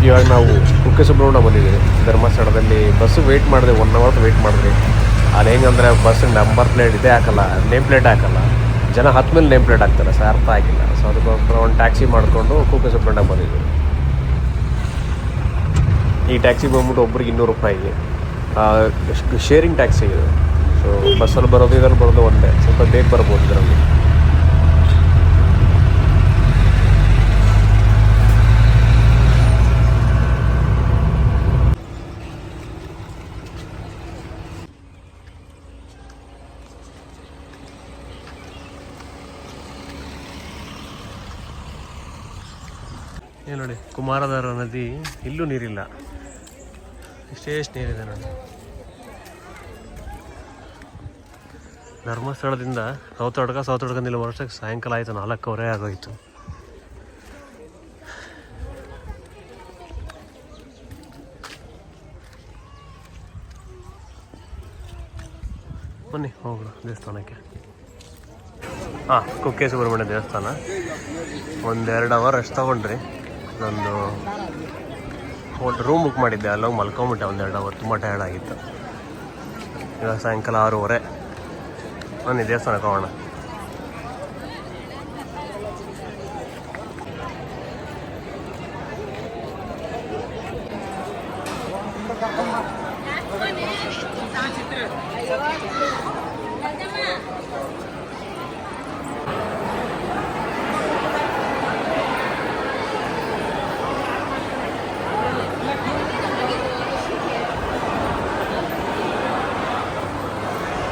ಇವಾಗ ನಾವು ಕುಕ್ಕೆ ಸುಬ್ರಹ್ಮಣ್ಯ ಬಂದಿದ್ದೀವಿ. ಧರ್ಮಸ್ಥಳದಲ್ಲಿ ಬಸ್ಸು ವೆಯ್ಟ್ ಮಾಡಿದೆ, 1 ಅವರ್ ವೆಯ್ಟ್ ಮಾಡಿದ್ವಿ. ಅಲ್ಲಿ ಹೆಂಗಂದರೆ ಬಸ್ ನಂಬರ್ ಪ್ಲೇಟ್ ಇದೇ ಹಾಕಲ್ಲ, ನೇಮ್ ಪ್ಲೇಟ್ ಹಾಕಲ್ಲ. ಜನ ಹತ್ತ ಮೇಲೆ ನೇಮ್ ಪ್ಲೇಟ್ ಹಾಕ್ತಾರೆ, ಸರ್ ಅರ್ಥ ಆಗಿಲ್ಲ. ಸೊ ಅದಕ್ಕೋಸ್ಕರ ಒಂದು ಟ್ಯಾಕ್ಸಿ ಮಾಡಿಕೊಂಡು ಕುಕ್ಕೆ ಸುಬ್ರಹ್ಮಣ್ಯ ಬಂದಿದ್ವಿ. ಈ ಟ್ಯಾಕ್ಸಿ ಬಂದ್ಬಿಟ್ಟು ಒಬ್ರಿಗೆ 200 ರೂಪಾಯಿಗೆ ಶೇರಿಂಗ್ ಟ್ಯಾಕ್ಸಿ ಇದೆ. ಸೊ ಬಸ್ಸಲ್ಲಿ ಬರೋದು ಇದರಲ್ಲಿ ಬರೋದು ಒಂದೇ, ಸ್ವಲ್ಪ ಬೇಗ ಬರ್ಬೋದು ಇದರಲ್ಲಿ. ಏನು ನೋಡಿ, ಕುಮಾರಧಾರ ನದಿ, ಇಲ್ಲೂ ನೀರಿಲ್ಲ, ಇಷ್ಟೇಷ್ಟು ನೀರಿದೆ ನೋಡಿ. ಧರ್ಮಸ್ಥಳದಿಂದ ಸೌತಡ್ಕ ನಿಲ್ಲುವಷ್ಟಕ್ಕೆ ಸಾಯಂಕಾಲ ಆಯಿತು, 4:15 ಆಗೋಯಿತು. ಬನ್ನಿ ಹೋಗೋಣ ದೇವಸ್ಥಾನಕ್ಕೆ. ಕುಕ್ಕೆ ಸುಬ್ರಹ್ಮಣ್ಯ ದೇವಸ್ಥಾನ. 1-2 ಅವರ್ ರೆಸ್ಟ್ ತೊಗೊಂಡ್ರಿ. ಒಂದು ರೂಮ್ ಬುಕ್ ಮಾಡಿದ್ದೆ, ಅಲ್ಲೋಗಿ ಮಲ್ಕೊಂಬಿಟ್ಟೆ 1-2 ಅವರ್, ತುಂಬ ಟಯರ್ಡ್ ಆಗಿತ್ತು. ಇವಾಗ ಸಾಯಂಕಾಲ 6:30. ಬನ್ನಿ ದೇವಸ್ಥಾನಕ್ಕೆ ಹೋಗೋಣ.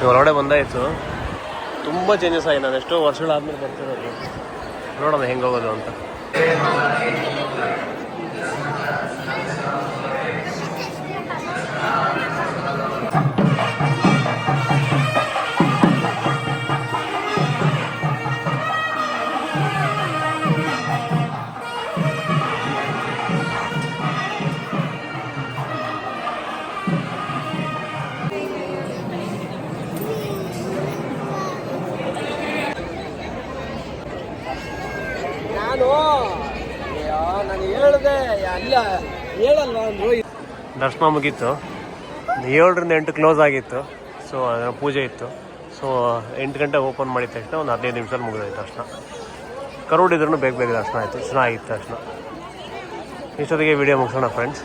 ಹೊರಗಡೆ ಬಂದಾಯಿತು. ತುಂಬ ಚೇಂಜಸ್ ಆಗಿದೆ. ನಾನು ಎಷ್ಟೋ ವರ್ಷಗಳಾದ್ಮೇಲೆ ಬರ್ತಿರೋದು. ನೋಡೋಣ ಹೆಂಗೆ ಹೋಗೋದು ಅಂತ. ದರ್ಶನ ಮುಗೀತು. 7ರಿಂದ 8 ಕ್ಲೋಸ್ ಆಗಿತ್ತು. ಸೊ ಅದರ ಪೂಜೆ ಇತ್ತು. ಸೊ 8 ಗಂಟೆ ಓಪನ್ ಮಾಡಿದ ತಕ್ಷಣ ಒಂದು 15 ನಿಮಿಷದಲ್ಲಿ ಮುಗಿದೋಯ್ತು ದರ್ಶನ. ಕರೋಡಿದ್ರೂ ಬೇಗ ದರ್ಶನ ಆಯಿತು, ಚೆನ್ನಾಗಿತ್ತು ದರ್ಶನ. ಇಷ್ಟೊತ್ತಿಗೆ ವಿಡಿಯೋ ಮುಗಿಸೋಣ ಫ್ರೆಂಡ್ಸ್.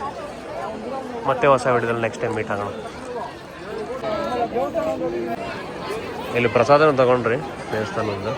ಮತ್ತೆ ಹೊಸ ವಿಡಿಯೋದಲ್ಲಿ ನೆಕ್ಸ್ಟ್ ಟೈಮ್ ಮೀಟ್ ಆಗೋಣ. ಇಲ್ಲಿ ಪ್ರಸಾದನ ತಗೊಂಡ್ರಿ ದೇವಸ್ಥಾನದಿಂದ.